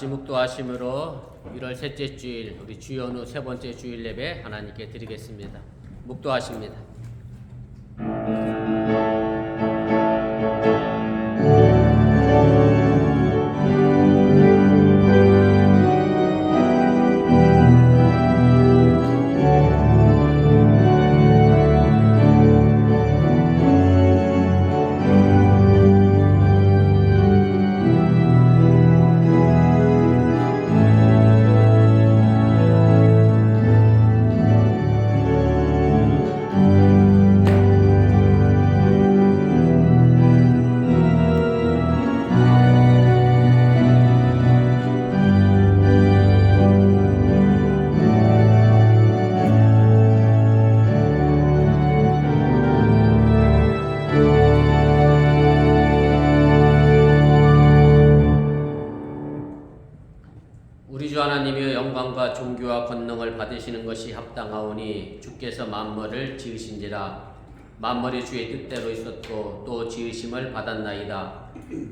같이 묵도하심으로 1월 셋째 주일 우리 주연후 세 번째 주일 예배 하나님께 드리겠습니다. 묵도하십니다. 우리 주 하나님이여 영광과 존귀와 권능을 받으시는 것이 합당하오니 주께서 만물을 지으신지라. 만물이 주의 뜻대로 있었고 또 지으심을 받았나이다.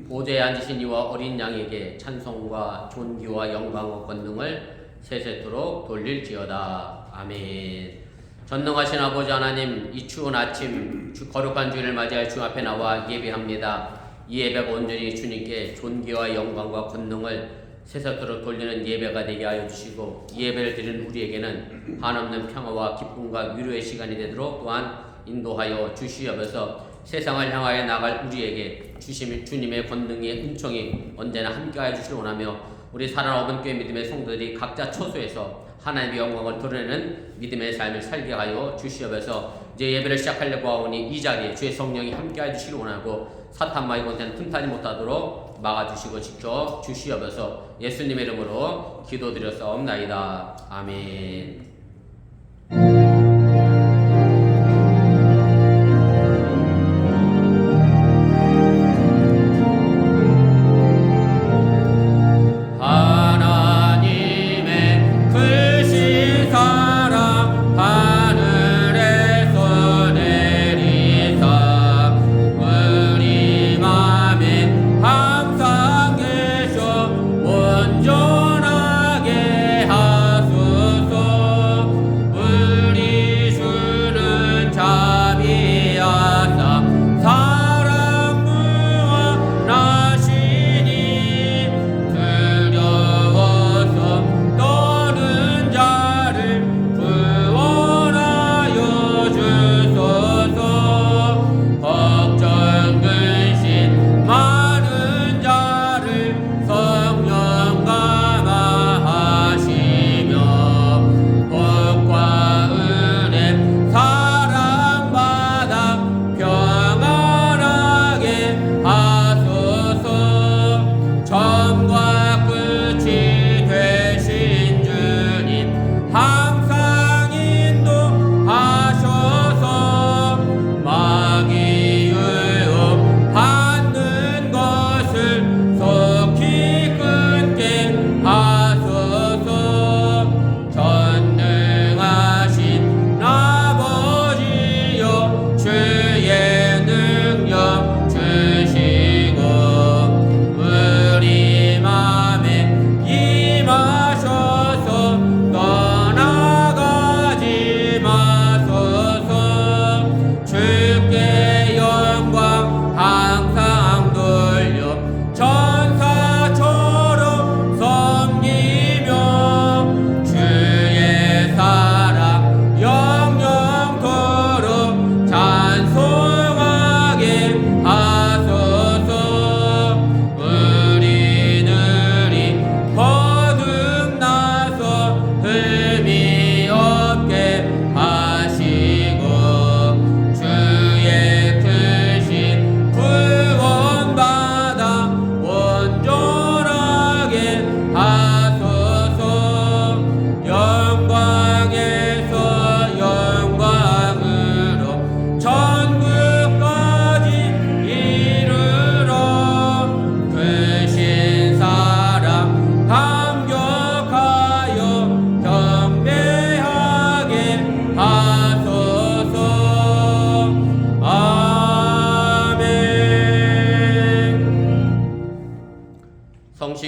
보좌에 앉으신 이와 어린 양에게 찬송과 존귀와 영광과 권능을 세세토록 돌릴지어다. 아멘. 전능하신 아버지 하나님, 이 추운 아침 거룩한 주일을 맞이할 주 앞에 나와 예배합니다. 이 예배가 온전히 주님께 존귀와 영광과 권능을 세세토록 돌리는 예배가 되게 하여 주시고, 이 예배를 드리는 우리에게는 한없는 평화와 기쁨과 위로의 시간이 되도록 또한 인도하여 주시옵소서. 세상을 향하여 나갈 우리에게 주님의 권능의 은총이 언제나 함께하여 주시길 원하며, 우리 사랑하는 교회 믿음의 성도들이 각자 처소에서 하나님의 영광을 드러내는 믿음의 삶을 살게 하여 주시옵소서. 이제 예배를 시작하려고 하오니 이 자리에 주의 성령이 함께하여 주시길 원하고, 사탄마의 권세는 틈타지 못하도록 막아주시고 지켜주시옵소서. 예수님의 이름으로 기도드렸사옵나이다. 아멘. 온전하게 하소서.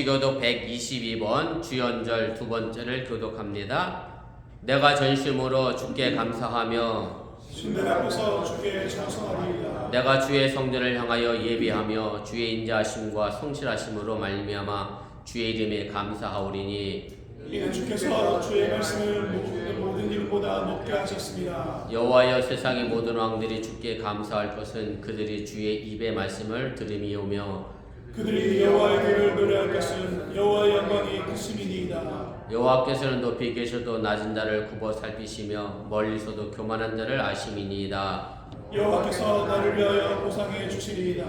성취교독 122번 주연절 두 번째를 교독합니다. 내가 전심으로 주께 감사하며 신들 앞에서 주께 찬송하리이다. 내가 주의 성전을 향하여 예비하며 주의 인자하심과 성실하심으로 말미암아 주의 이름에 감사하오리니 이는 주께서 주의 말씀을 모든 이름보다 높게 하셨습니다. 여호와여 세상의 모든 왕들이 주께 감사할 것은 그들이 주의 입의 말씀을 들음이오며 그들이 여호와의 도를 노래할 것은 여호와의 영광이 크심이니이다. 여호와께서는 높이 계셔도 낮은 자를 굽어 살피시며 멀리서도 교만한 자를 아심이니이다. 여호와께서 나를 위하여 보상해 주시리이다.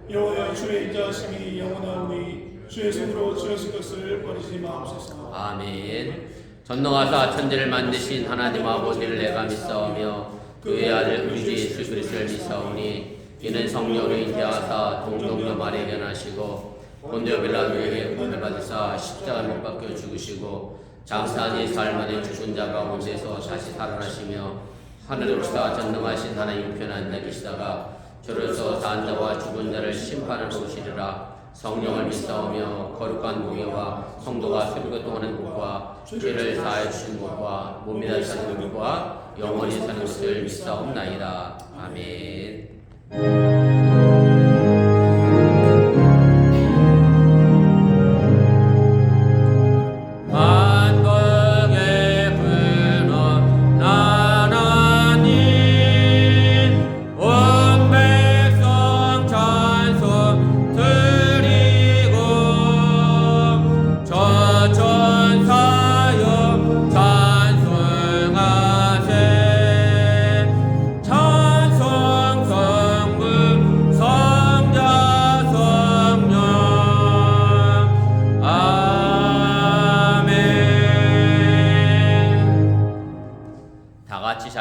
여호와여 주의 인자하심이 영원하오니 주의 손으로 지으신 것을 버리지 마옵소서. 아멘. 전능하사 천지를 만드신 하나님 아버지를 내가 믿사오며 그의 아들 우리 주 예수 그리스도를 믿사오니 이는 성령으로 인자하사 동정녀 마리아에게 나시고 본디오 빌라도에게 고난을 받으사 십자가에 못 박혀 죽으시고 장사한 지 사흘 만에 죽은 자 가운데서 다시 살아나시며 하늘에 오시다 전능하신 하나님 우편에 앉아 계시다가 저로서 사한 자와 죽은 자를 심판하러 오시리라. 성령을 믿사오며 거룩한 공예와 성도가 설교동하는 것과 죄를 사하여 주신 것과 몸이 다시 사는 것과 영원히 사는 것을 믿사옵나이다. 아멘.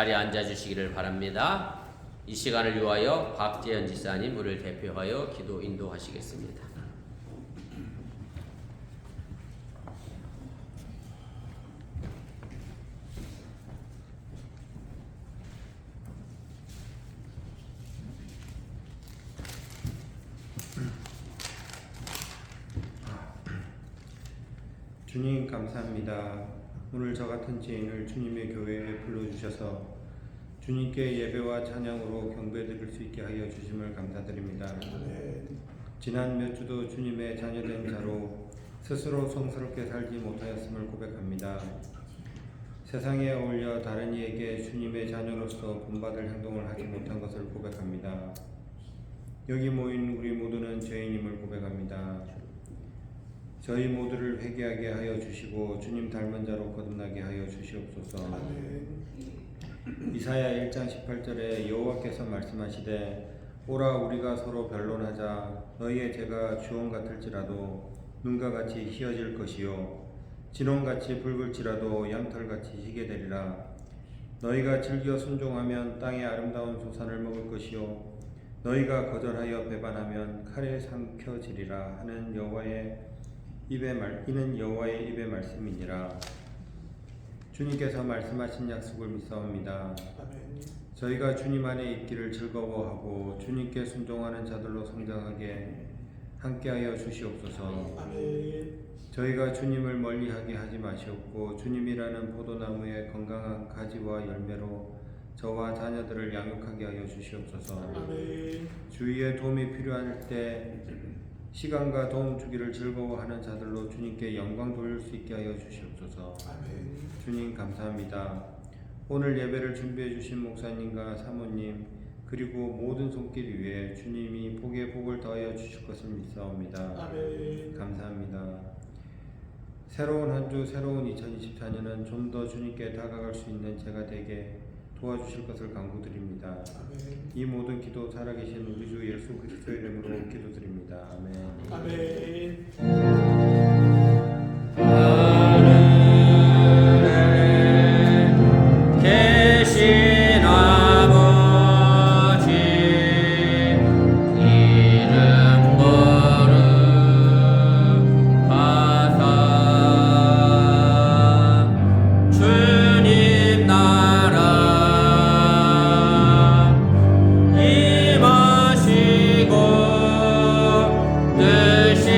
자리에 앉아주시기를 바랍니다. 이 시간을 위하여 박재현 지사님 우리를 대표하여 기도 인도하시겠습니다. 주님 감사합니다. 오늘 저 같은 죄인을 주님의 교회에 불러주셔서 주님께 예배와 찬양으로 경배드릴 수 있게 하여 주심을 감사드립니다. 지난 몇 주도 주님의 자녀된 자로 스스로 성스럽게 살지 못하였음을 고백합니다. 세상에 어울려 다른 이에게 주님의 자녀로서 본받을 행동을 하지 못한 것을 고백합니다. 여기 모인 우리 모두는 죄인임을 고백합니다. 저희 모두를 회개하게 하여 주시고 주님 닮은 자로 거듭나게 하여 주시옵소서. 이사야 1장 18절에 여호와께서 말씀하시되 오라 우리가 서로 변론하자. 너희의 죄가 주홍 같을지라도 눈과 같이 희어질 것이요 진홍같이 붉을지라도 양털같이 희게 되리라. 너희가 즐겨 순종하면 땅의 아름다운 소산을 먹을 것이요 너희가 거절하여 배반하면 칼에 삼켜지리라 하는 이는 여호와의 입의 말씀이니라. 주님께서 말씀하신 약속을 믿사옵니다. 저희가 주님 안에 있기를 즐거워하고 주님께 순종하는 자들로 성장하게 함께하여 주시옵소서. 저희가 주님을 멀리하게 하지 마시옵고 주님이라는 포도나무의 건강한 가지와 열매로 저와 자녀들을 양육하게 하여 주시옵소서. 주위에 도움이 필요할 때 시간과 도움 주기를 즐거워하는 자들로 주님께 영광 돌릴 수 있게 하여 주시옵소서. 주님 감사합니다. 오늘 예배를 준비해 주신 목사님과 사모님 그리고 모든 손길 위에 주님이 복에 복을 더하여 주실 것을 믿사옵니다. 감사합니다. 새로운 한 주 새로운 2024년은 좀 더 주님께 다가갈 수 있는 제가 되게 도와주실 것을 간구드립니다. 이 모든 기도 살아계신 우리 주 예수 그리스도의 이름으로 기도드립니다. 아멘. 계신 아버지 이름 거룩하사 주님 나라 임하시고 뜻이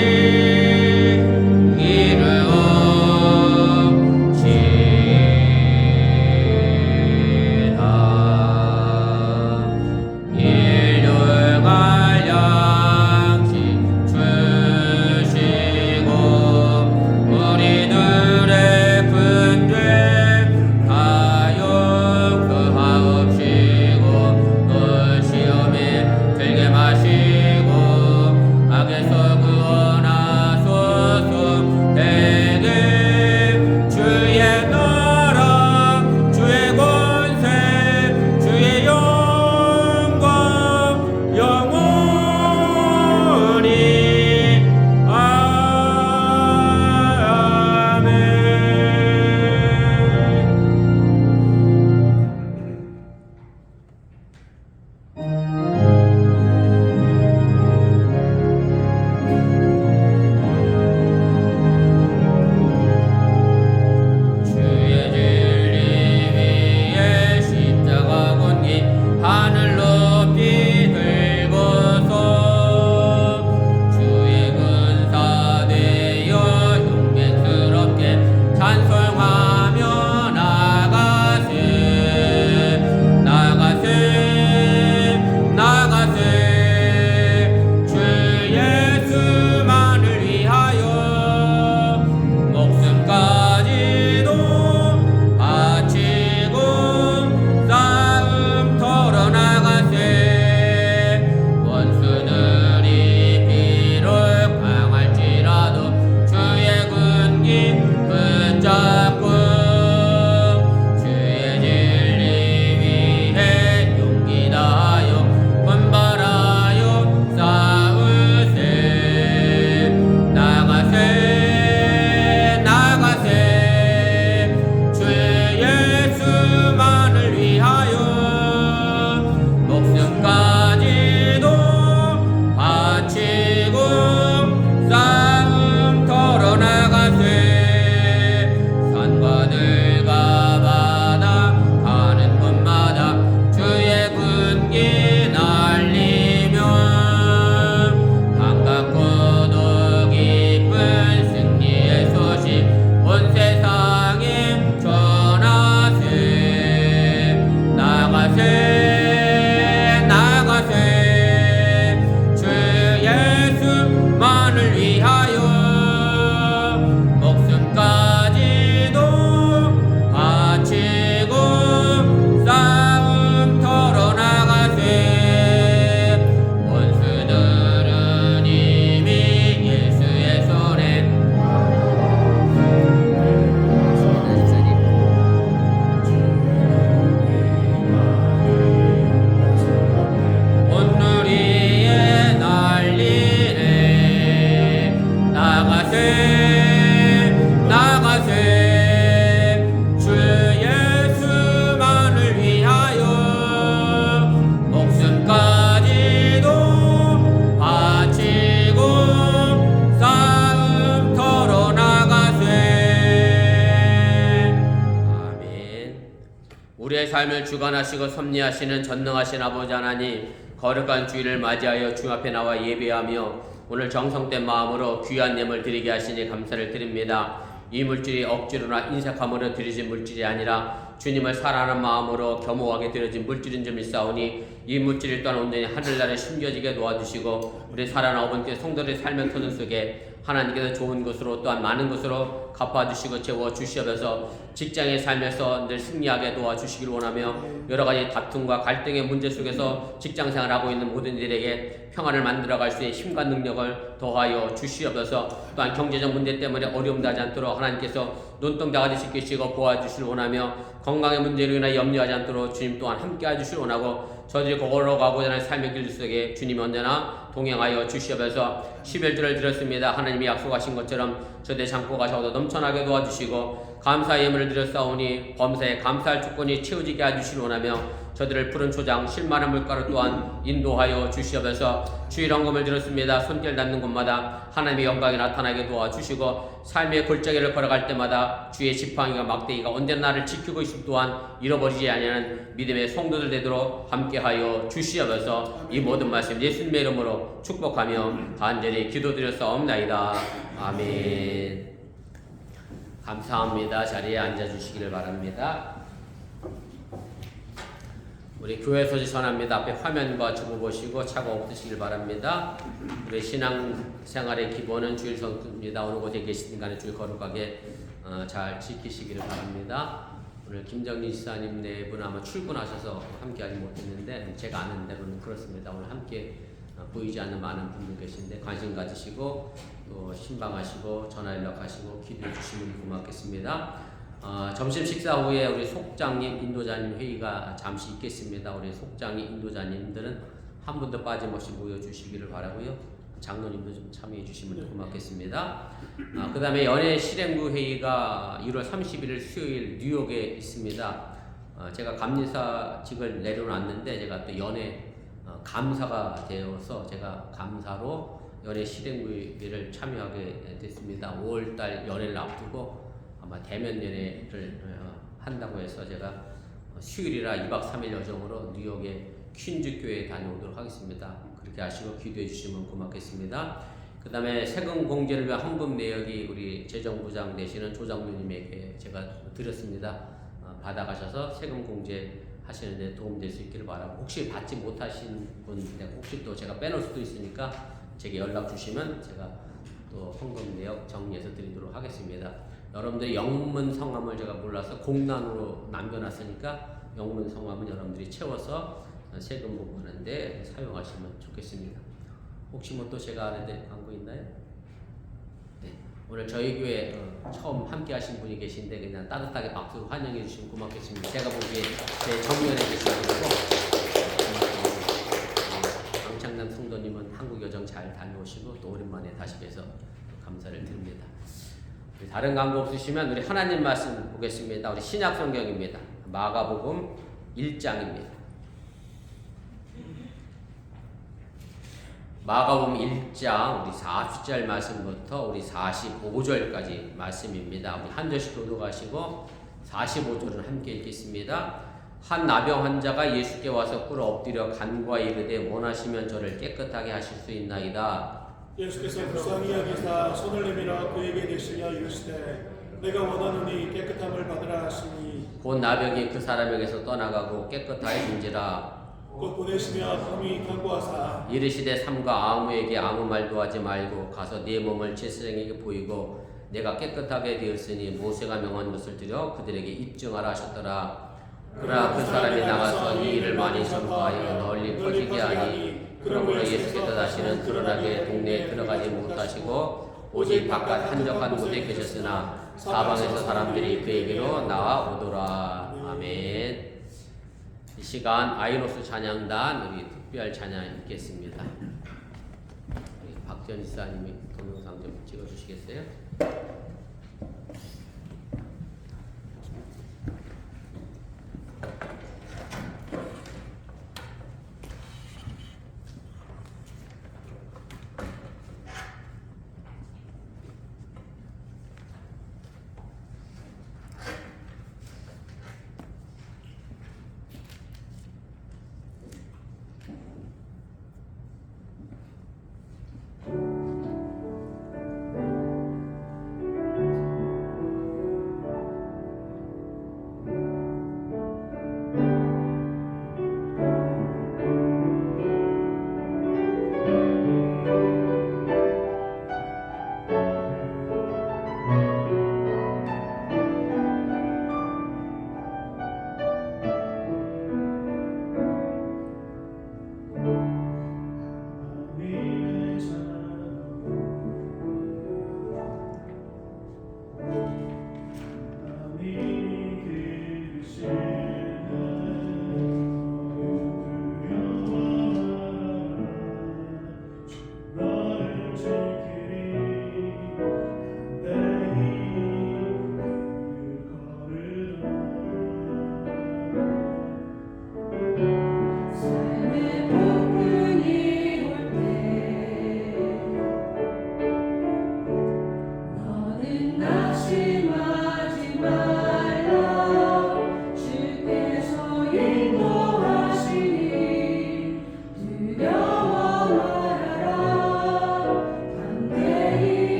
우리의 삶을 주관하시고 섭리하시는 전능하신 아버지 하나님, 거룩한 주일을 맞이하여 주 앞에 나와 예배하며 오늘 정성된 마음으로 귀한 예물 드리게 하시니 감사를 드립니다. 이 물질이 억지로나 인색함으로 드려진 물질이 아니라 주님을 사랑하는 마음으로 겸허하게 드려진 물질인 줄 믿사오니 이 물질 또한 온전히 하늘나라에 숨겨지게 도와주시고 우리 사랑하는 어머니께 성도들의 삶의 터전 속에 하나님께서 좋은 것으로 또한 많은 것으로 갚아주시고 채워주시옵소서. 직장의 삶에서 늘 승리하게 도와주시길 원하며 여러가지 다툼과 갈등의 문제 속에서 직장생활하고 있는 모든 이들에게 평안을 만들어갈 수 있는 힘과 능력을 더하여 주시옵소서. 또한 경제적 문제 때문에 어려움 나지 않도록 하나님께서 눈동자가 지키시고 도와주시길 원하며 건강의 문제로 인하여 염려하지 않도록 주님 또한 함께 해주시길 원하고 저들이 걸어가고자 하는 삶의 길 속에 주님이 언제나 동행하여 주시옵소서. 11주를 드렸습니다. 하나님이 약속하신 것처럼 저들의 창고가 저도 넘쳐나게 도와주시고 감사의 예물을 드렸사오니 범사에 감사할 주권이 채워지게 해주시길 원하며 저들을 푸른 초장 실만한 물가로 또한 인도하여 주시옵소서. 주일 헌금을 드렸습니다. 손길 닿는 곳마다 하나님의 영광이 나타나게 도와주시고 삶의 골짜기를 걸어갈 때마다 주의 지팡이가 막대기가 언제나 나를 지키고 있음 또한 잃어버리지 아니하는 믿음의 성도들 되도록 함께하여 주시옵소서. 이 모든 말씀 예수님의 이름으로 축복하며 간절히 기도드렸사옵나이다. 아멘. 감사합니다. 자리에 앉아주시기를 바랍니다. 우리 교회 소식 전합니다. 앞에 화면과 주보 보시고 차고 없으시길 바랍니다. 우리 신앙생활의 기본은 주일 성수입니다. 어느 곳에 계시든 간에 주일 거룩하게 잘 지키시기를 바랍니다. 오늘 김정민 지사님 네 분 아마 출근하셔서 함께하지 못했는데 제가 아는 대로는 그렇습니다. 오늘 함께 보이지 않는 많은 분들 계신데 관심 가지시고 또 신방하시고 전화 연락하시고 기도해 주시면 고맙겠습니다. 점심 식사 후에 우리 속장님, 인도자님 회의가 잠시 있겠습니다. 우리 속장님, 인도자님들은 한 분도 빠짐없이 모여주시기를 바라고요. 장로님도 좀 참여해 주시면 고맙겠습니다. 그 다음에 연예 실행부 회의가 1월 31일 수요일 뉴욕에 있습니다. 제가 감리사직을 내려놨는데 제가 또 연예 감사가 되어서 제가 감사로 연예 실행부회를 참여하게 됐습니다. 5월달 연예를 앞두고 아마 대면 연예를 한다고 해서 제가 수요일이라 2박 3일 여정으로 뉴욕의 퀸즈 교회에 다녀오도록 하겠습니다. 그렇게 하시고 기도해 주시면 고맙겠습니다. 그 다음에 세금 공제를 위한 헌금 내역이 우리 재정부장 되시는 조장로님에게 제가 드렸습니다. 받아가셔서 세금 공제 하시는데 도움될 수 있기를 바라고 혹시 받지 못하신 분인데 혹시 또 제가 빼놓을 수도 있으니까 제게 연락 주시면 제가 또 헌금 내역 정리해서 드리도록 하겠습니다. 여러분들이 영문 성함을 제가 몰라서 공란으로 남겨놨으니까 영문 성함은 여러분들이 채워서 세금 보고하는데 사용하시면 좋겠습니다. 혹시 뭐 또 제가 아는데 광고 있나요? 네. 오늘 저희 교회 처음 함께 하신 분이 계신데 그냥 따뜻하게 박수 환영해 주시면 고맙겠습니다. 제가 보기에 제 정면에 계시고 강창남 성도님은 한국 여정 잘 다녀오시고 또 오랜만에 다시 뵈서 감사를 드립니다. 다른 광고 없으시면 우리 하나님 말씀 보겠습니다. 우리 신약 성경입니다. 마가복음 1장입니다. 마가복음 1장 우리 40절 말씀부터 우리 45절까지 말씀입니다. 우리 한 절씩 교독하시고 45절은 함께 읽겠습니다. 한 나병 환자가 예수께 와서 꿇어 엎드려 간구하 이르되 원하시면 저를 깨끗하게 하실 수 있나이다. 예수께서 불쌍히 여기사 손을 내밀어 그에게 대시며 이르시되 내가 원하노니 깨끗함을 받으라 하시니 곧 나병이 그 사람에게서 떠나가고 깨끗하여진지라. 곧 보내시며 밤이 간구하사 이르시되 삼가 아무에게 아무 말도 하지 말고 가서 네 몸을 제사장에게 보이고 내가 깨끗하게 되었으니 모세가 명한 것을 드려 그들에게 입증하라 하셨더라. 그러나 그 사람이 나가서 이 일을 많이 전파하여 널리 퍼지게 하니 그러므로 예수께서 다시는 드러나게 동네에 들어가지 못하시고 오직 바깥 한적한 곳에 계셨으나 사방에서 사람들이 그에게로 나와오더라. 아멘. 이 시간 아이노스 찬양단 우리 특별 찬양 읽겠습니다. 박전 지사님이 동영상 좀 찍어주시겠어요?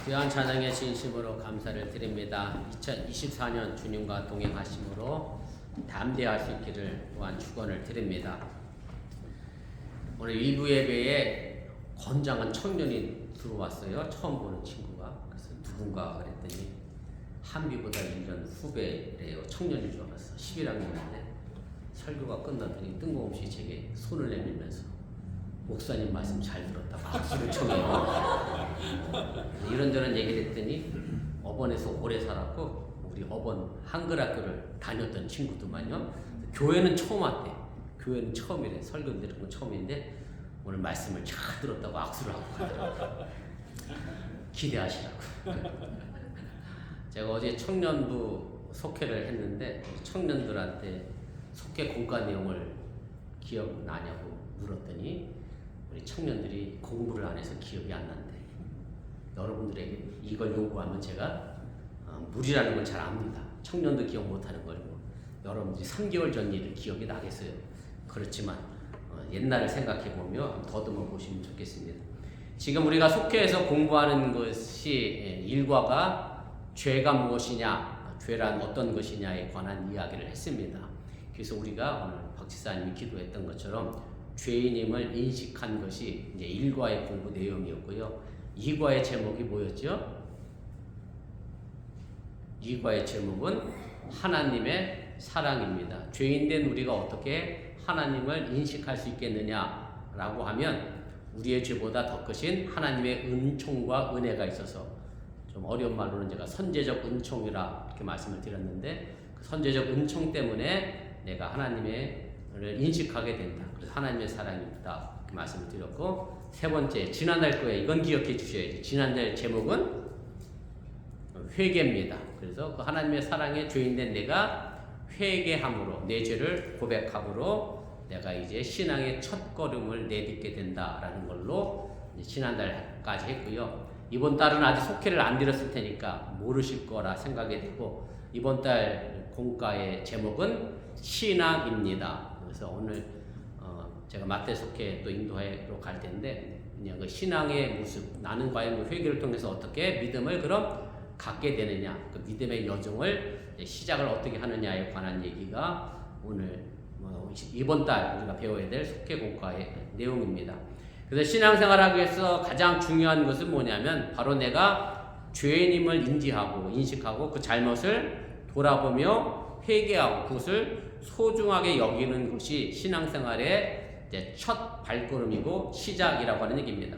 귀한 찬양에 진심으로 감사를 드립니다. 2024년 주님과 동행하심으로 담대할 수 있기를 또한 축원을 드립니다. 오늘 일부 예배에 건장한 청년이 들어왔어요. 처음 보는 친구가. 그래서 누군가 그랬더니 한비보다 1년 후배래요. 청년인 줄 알았어. 11학년인데 설교가 끝났더니 뜬금없이 제게 손을 내밀면서 목사님 말씀 잘 들었다고 박수를 청해요. 이런저런 얘기를 했더니 어번에서 오래 살았고 우리 어번 한글학교를 다녔던 친구들만요. 교회는 처음 왔대. 교회는 처음이래. 설교 들은 건 처음인데 오늘 말씀을 잘 들었다고 악수를 하고 가더라고요. 기대하시라고. 제가 어제 청년부 속회를 했는데 청년들한테 속회 공과 내용을 기억나냐고 물었더니 우리 청년들이 공부를 안 해서 기억이 안 난대. 여러분들에게 이걸 요구하면 제가 무리라는 걸 잘 압니다. 청년도 기억 못하는 걸 여러분들이 3개월 전 일을 기억이 나겠어요. 그렇지만 옛날을 생각해보며 더듬어 보시면 좋겠습니다. 지금 우리가 속회에서 공부하는 것이 일과가 죄가 무엇이냐, 죄란 어떤 것이냐에 관한 이야기를 했습니다. 그래서 우리가 오늘 박 지사님이 기도했던 것처럼 죄인임을 인식한 것이 이제 1과의 공부 내용이었고요. 2과의 제목이 뭐였죠? 2과의 제목은 하나님의 사랑입니다. 죄인된 우리가 어떻게 하나님을 인식할 수 있겠느냐라고 하면 우리의 죄보다 더 크신 하나님의 은총과 은혜가 있어서 좀 어려운 말로는 제가 선제적 은총이라 이렇게 말씀을 드렸는데 그 선제적 은총 때문에 내가 하나님을 인식하게 된다. 그래서 하나님의 사랑입니다. 이렇게 말씀을 드렸고 세 번째 지난달 거에 이건 기억해 주셔야지. 지난달 제목은 회개입니다. 그래서 그 하나님의 사랑에 죄인된 내가 회개함으로 내 죄를 고백함으로 내가 이제 신앙의 첫 걸음을 내딛게 된다라는 걸로 지난달까지 했고요. 이번 달은 아직 속회를 안 드렸을 테니까 모르실 거라 생각이 되고 이번 달 공과의 제목은 신앙입니다. 그래서 오늘 제가 마태 속회 또 인도하러 갈 텐데 그냥 그 신앙의 모습 나는 과연 그 회개를 통해서 어떻게 믿음을 그럼 갖게 되느냐 그 믿음의 여정을 시작을 어떻게 하느냐에 관한 얘기가 오늘 이번 달 우리가 배워야 될 속회 공과의 내용입니다. 그래서 신앙생활하기 위해서 가장 중요한 것은 뭐냐면 바로 내가 죄인임을 인식하고 그 잘못을 돌아보며 회개하고 그것을 소중하게 여기는 것이 신앙생활의 이제 첫 발걸음이고 시작이라고 하는 얘기입니다.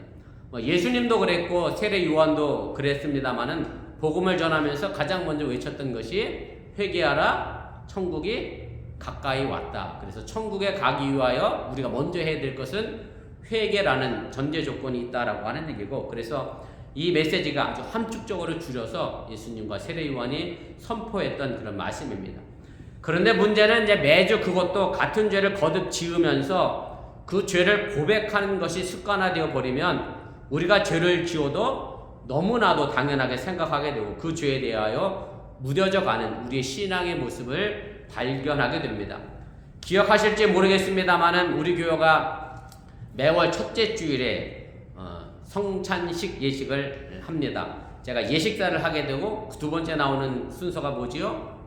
예수님도 그랬고 세례 요한도 그랬습니다마는 복음을 전하면서 가장 먼저 외쳤던 것이 회개하라 천국이 가까이 왔다. 그래서 천국에 가기 위하여 우리가 먼저 해야 될 것은 회개라는 전제 조건이 있다라고 하는 얘기고 그래서 이 메시지가 아주 함축적으로 줄여서 예수님과 세례 요한이 선포했던 그런 말씀입니다. 그런데 문제는 이제 매주 그것도 같은 죄를 거듭 지으면서 그 죄를 고백하는 것이 습관화되어 버리면 우리가 죄를 지어도 너무나도 당연하게 생각하게 되고 그 죄에 대하여 무뎌져 가는 우리의 신앙의 모습을 발견하게 됩니다. 기억하실지 모르겠습니다만은 우리 교회가 매월 첫째 주일에 성찬식 예식을 합니다. 제가 예식사를 하게 되고 두 번째 나오는 순서가 뭐지요?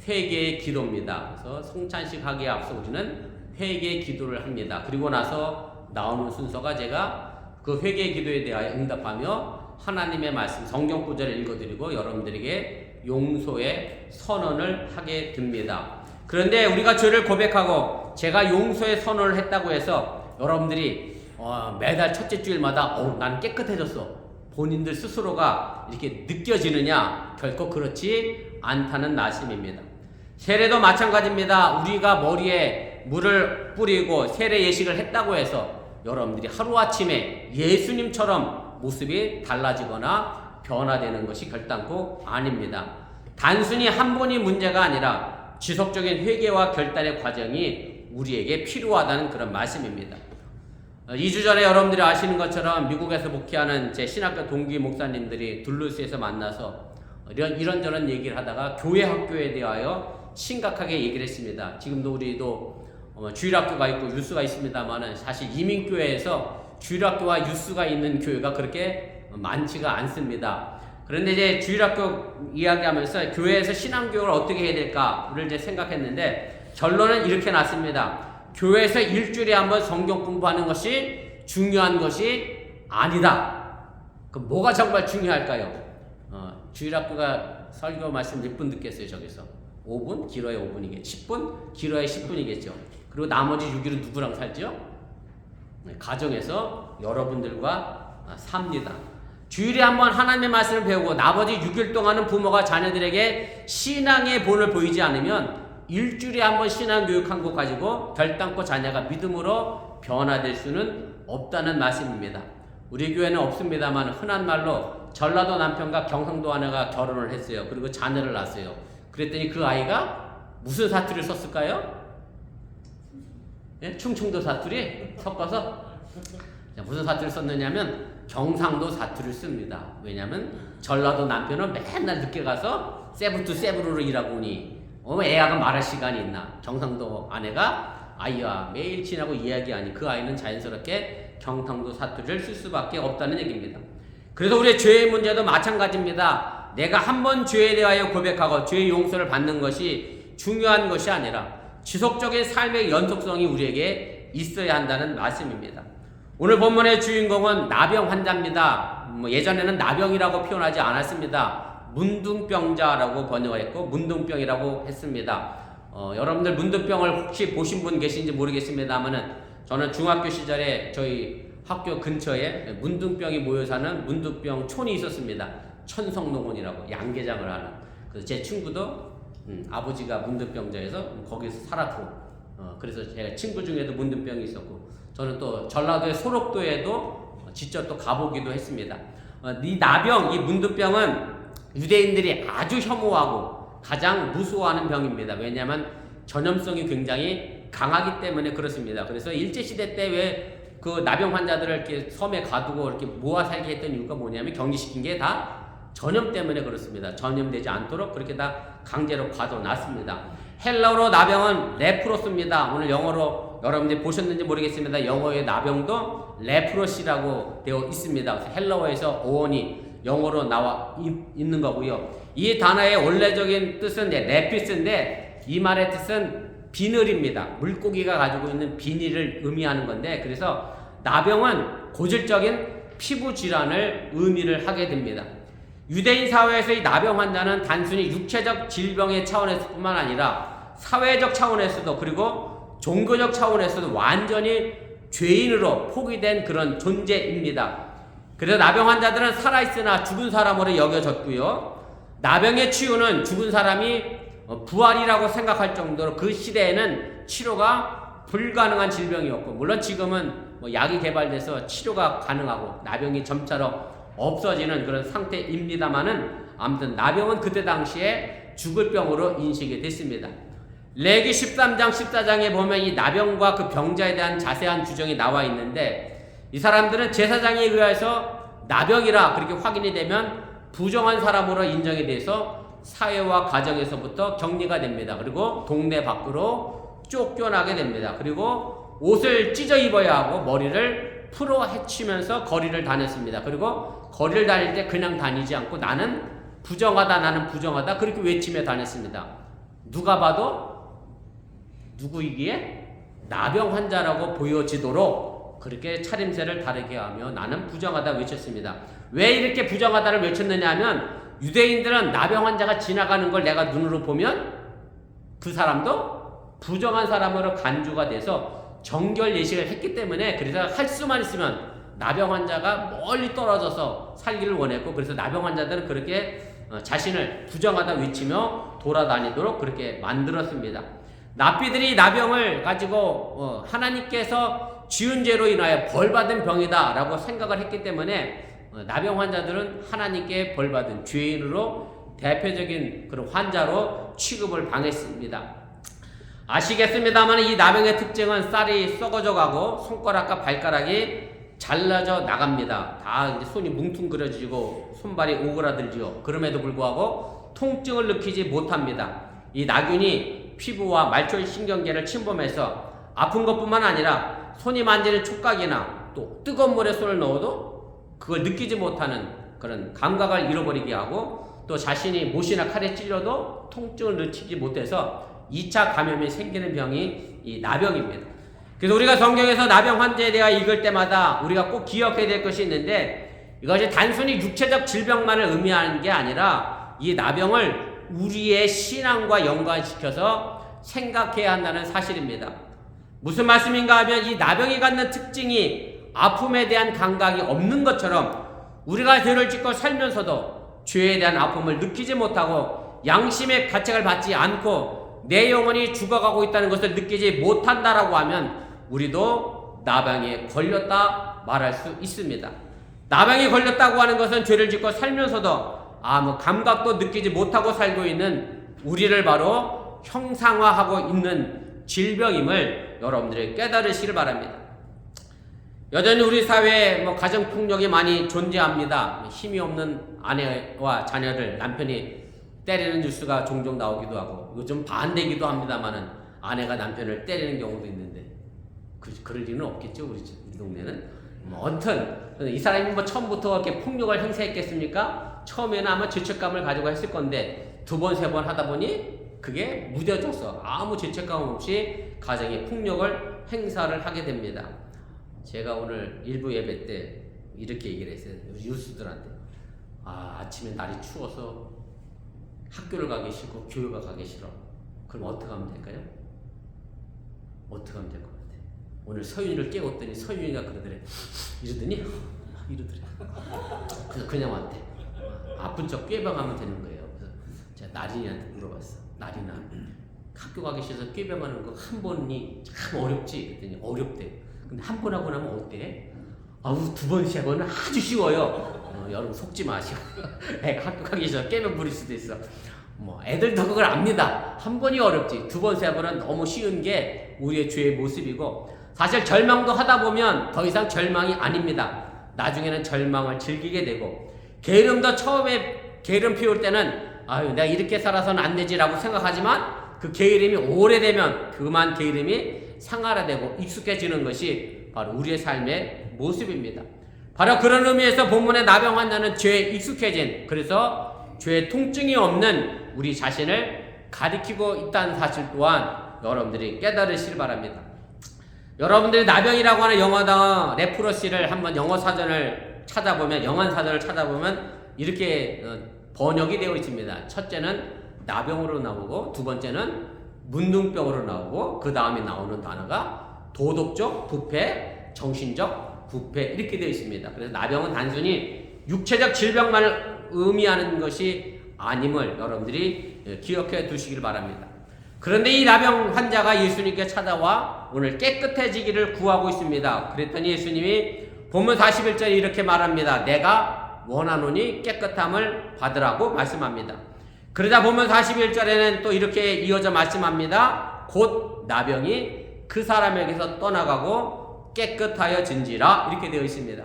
회개의 기도입니다. 그래서 성찬식 하기에 앞서 우리는 회개의 기도를 합니다. 그리고 나서 나오는 순서가 제가 그 회개의 기도에 대하여 응답하며 하나님의 말씀 성경 구절을 읽어드리고 여러분들에게 용서의 선언을 하게 됩니다. 그런데 우리가 죄를 고백하고 제가 용서의 선언을 했다고 해서 여러분들이 매달 첫째 주일마다 난 깨끗해졌어 본인들 스스로가 이렇게 느껴지느냐? 결코 그렇지 않다는 말씀입니다. 세례도 마찬가지입니다. 우리가 머리에 물을 뿌리고 세례 예식을 했다고 해서 여러분들이 하루아침에 예수님처럼 모습이 달라지거나 변화되는 것이 결단코 아닙니다. 단순히 한 번이 문제가 아니라 지속적인 회개와 결단의 과정이 우리에게 필요하다는 그런 말씀입니다. 2주 전에 여러분들이 아시는 것처럼 미국에서 목회하는 제 신학교 동기 목사님들이 둘루스에서 만나서 이런저런 얘기를 하다가 교회 학교에 대하여 심각하게 얘기를 했습니다. 지금도 우리도 주일학교가 있고 유스가 있습니다만은 사실 이민교회에서 주일학교와 유스가 있는 교회가 그렇게 많지가 않습니다. 그런데 이제 주일학교 이야기하면서 교회에서 신앙교육을 어떻게 해야 될까를 이제 생각했는데 결론은 이렇게 났습니다. 교회에서 일주일에 한번 성경 공부하는 것이 중요한 것이 아니다. 그럼 뭐가 정말 중요할까요? 주일학교가 설교 말씀 몇 분 듣겠어요, 저기서? 5분? 길어야 5분이겠죠. 10분? 길어야 10분이겠죠. 그리고 나머지 6일은 누구랑 살죠? 가정에서 여러분들과 삽니다. 주일에 한번 하나님의 말씀을 배우고 나머지 6일 동안은 부모가 자녀들에게 신앙의 본을 보이지 않으면 일주일에 한번 신앙 교육한 것 가지고 결단코 자녀가 믿음으로 변화될 수는 없다는 말씀입니다. 우리 교회는 없습니다만 흔한 말로 전라도 남편과 경상도 아내가 결혼을 했어요. 그리고 자녀를 낳았어요. 그랬더니 그 아이가 무슨 사투리를 썼을까요? 예? 충청도 사투리 섞어서 무슨 사투리를 썼느냐면 경상도 사투리를 씁니다. 왜냐하면 전라도 남편은 맨날 늦게 가서 세부투 세부로로 일하고 오니 애가 말할 시간이 있나. 경상도 아내가 아이와 매일 지나고 이야기하니 그 아이는 자연스럽게 경상도 사투리를 쓸 수밖에 없다는 얘기입니다. 그래서 우리의 죄의 문제도 마찬가지입니다. 내가 한 번 죄에 대하여 고백하고 죄의 용서를 받는 것이 중요한 것이 아니라 지속적인 삶의 연속성이 우리에게 있어야 한다는 말씀입니다. 오늘 본문의 주인공은 나병 환자입니다. 예전에는 나병이라고 표현하지 않았습니다. 문둥병자라고 번역했고 문둥병이라고 했습니다. 여러분들 문둥병을 혹시 보신 분 계신지 모르겠습니다만은 저는 중학교 시절에 저희 학교 근처에 문둥병이 모여 사는 문둥병촌이 있었습니다. 천성농원이라고 양계장을 하는. 그래서 제 친구도 아버지가 문둥병자여서 거기서 살았고, 그래서 제가 친구 중에도 문둥병이 있었고, 저는 또 전라도의 소록도에도 직접 또 가보기도 했습니다. 이 나병, 이 문둥병은 유대인들이 아주 혐오하고 가장 무서워하는 병입니다. 왜냐하면 전염성이 굉장히 강하기 때문에 그렇습니다. 그래서 일제시대 때 왜 그 나병 환자들을 이렇게 섬에 가두고 이렇게 모아 살게 했던 이유가 뭐냐면 격리시킨 게 다 전염 때문에 그렇습니다. 전염되지 않도록 그렇게 다 강제로 가둬놨습니다. 헬라어로 나병은 레프로스입니다. 오늘 영어로 여러분들이 보셨는지 모르겠습니다. 영어의 나병도 레프로시라고 되어 있습니다. 그래서 헬라어에서 어원이 영어로 나와 있는 거고요. 이 단어의 원래적인 뜻은 레피스인데 이 말의 뜻은 비늘입니다. 물고기가 가지고 있는 비닐을 의미하는 건데, 그래서 나병은 고질적인 피부 질환을 의미를 하게 됩니다. 유대인 사회에서 이 나병 환자는 단순히 육체적 질병의 차원에서뿐만 아니라 사회적 차원에서도 그리고 종교적 차원에서도 완전히 죄인으로 포기된 그런 존재입니다. 그래서 나병 환자들은 살아있으나 죽은 사람으로 여겨졌고요. 나병의 치유는 죽은 사람이 부활이라고 생각할 정도로 그 시대에는 치료가 불가능한 질병이었고, 물론 지금은 약이 개발돼서 치료가 가능하고 나병이 점차로 없어지는 그런 상태입니다만은 아무튼 나병은 그때 당시에 죽을 병으로 인식이 됐습니다. 레기 13장 14장에 보면 이 나병과 그 병자에 대한 자세한 규정이 나와 있는데, 이 사람들은 제사장에 의해서 나병이라 그렇게 확인이 되면 부정한 사람으로 인정이 돼서 사회와 가정에서부터 격리가 됩니다. 그리고 동네 밖으로 쫓겨나게 됩니다. 그리고 옷을 찢어 입어야 하고 머리를 풀어 헤치면서 거리를 다녔습니다. 그리고 거리를 다닐 때 그냥 다니지 않고 나는 부정하다, 나는 부정하다 그렇게 외치며 다녔습니다. 누가 봐도 누구이기에 나병 환자라고 보여지도록 그렇게 차림새를 다르게 하며 나는 부정하다 외쳤습니다. 왜 이렇게 부정하다를 외쳤느냐 하면 유대인들은 나병 환자가 지나가는 걸 내가 눈으로 보면 그 사람도 부정한 사람으로 간주가 돼서 정결 예식을 했기 때문에, 그래서 할 수만 있으면 나병 환자가 멀리 떨어져서 살기를 원했고, 그래서 나병 환자들은 그렇게 자신을 부정하다 외치며 돌아다니도록 그렇게 만들었습니다. 납비들이 나병을 가지고 하나님께서 지은 죄로 인하여 벌받은 병이다 라고 생각을 했기 때문에 나병 환자들은 하나님께 벌받은 죄인으로 대표적인 그런 환자로 취급을 당했습니다. 아시겠습니다만 이 나병의 특징은 쌀이 썩어져 가고 손가락과 발가락이 잘라져 나갑니다. 다 이제 손이 뭉퉁그려지고 손발이 오그라들지요. 그럼에도 불구하고 통증을 느끼지 못합니다. 이 나균이 피부와 말초 신경계를 침범해서 아픈 것뿐만 아니라 손이 만지는 촉각이나 또 뜨거운 물에 손을 넣어도 그걸 느끼지 못하는 그런 감각을 잃어버리게 하고 또 자신이 못이나 칼에 찔려도 통증을 느끼지 못해서 2차 감염이 생기는 병이 이 나병입니다. 그래서 우리가 성경에서 나병 환자에 대해 읽을 때마다 우리가 꼭 기억해야 될 것이 있는데 이것이 단순히 육체적 질병만을 의미하는 게 아니라 이 나병을 우리의 신앙과 연관시켜서 생각해야 한다는 사실입니다. 무슨 말씀인가 하면 이 나병이 갖는 특징이 아픔에 대한 감각이 없는 것처럼 우리가 죄를 짓고 살면서도 죄에 대한 아픔을 느끼지 못하고 양심의 가책을 받지 않고 내 영혼이 죽어가고 있다는 것을 느끼지 못한다라고 하면 우리도 나병에 걸렸다 말할 수 있습니다. 나병에 걸렸다고 하는 것은 죄를 짓고 살면서도 아무 감각도 느끼지 못하고 살고 있는 우리를 바로 형상화하고 있는 질병임을 여러분들이 깨달으시길 바랍니다. 여전히 우리 사회에 가정폭력이 많이 존재합니다. 힘이 없는 아내와 자녀를 남편이 때리는 뉴스가 종종 나오기도 하고 요즘 반대기도 합니다만은 아내가 남편을 때리는 경우도 있는데 그럴 일은 없겠죠. 우리 동네는. 아무튼 이 사람이 처음부터 이렇게 폭력을 행사했겠습니까? 처음에는 아마 죄책감을 가지고 했을 건데 두 번, 세 번 하다 보니 그게 무뎌져서 아무 죄책감 없이 가정에 폭력을 행사를 하게 됩니다. 제가 오늘 일부 예배 때 이렇게 얘기를 했어요. 유스들한테. 아침에 날이 추워서 학교를 가기 싫고 교회가 가기 싫어. 그럼 어떻게 하면 될까요? 어떻게 하면 될 것 같아? 오늘 서윤이를 깨웠더니 서윤이가 그러더래. 이러더니 그래서 그냥 왔대. 아픈 척 꾀병하면 되는 거예요. 그래서 제가 나린이한테 물어봤어. 나린아, 학교 가기 싫어서 꾀병하는 거 한 번이 참 어렵지? 그랬더니 어렵대. 근데 한 번 하고 나면 어때? 두 번, 세 번은 아주 쉬워요. 여러분 속지 마시고. 애가 학교 가기 싫어서 꾀병 부릴 수도 있어. 애들도 그걸 압니다. 한 번이 어렵지. 두 번, 세 번은 너무 쉬운 게 우리의 죄의 모습이고 사실 절망도 하다 보면 더 이상 절망이 아닙니다. 나중에는 절망을 즐기게 되고 게으름도 처음에 게으름 피울 때는 내가 이렇게 살아서는 안 되지라고 생각하지만 그 게으름이 오래되면 그만 게으름이 생활화되고 익숙해지는 것이 바로 우리의 삶의 모습입니다. 바로 그런 의미에서 본문의 나병 환자는 죄에 익숙해진 그래서 죄의 통증이 없는 우리 자신을 가리키고 있다는 사실 또한 여러분들이 깨달으시길 바랍니다. 여러분들이 나병이라고 하는 영어 단어 레프러시를 한번 영어 사전을 찾아보면 영한 사전을 찾아보면 이렇게 번역이 되어 있습니다. 첫째는 나병으로 나오고 두 번째는 문둥병으로 나오고 그 다음에 나오는 단어가 도덕적 부패, 정신적 부패 이렇게 되어 있습니다. 그래서 나병은 단순히 육체적 질병만을 의미하는 것이 아님을 여러분들이 기억해 두시길 바랍니다. 그런데 이 나병 환자가 예수님께 찾아와 오늘 깨끗해지기를 구하고 있습니다. 그랬더니 예수님이 본문 41절에 이렇게 말합니다. 내가 원하노니 깨끗함을 받으라고 말씀합니다. 그러자 본문 41절에는 또 이렇게 이어져 말씀합니다. 곧 나병이 그 사람에게서 떠나가고 깨끗하여진지라 이렇게 되어 있습니다.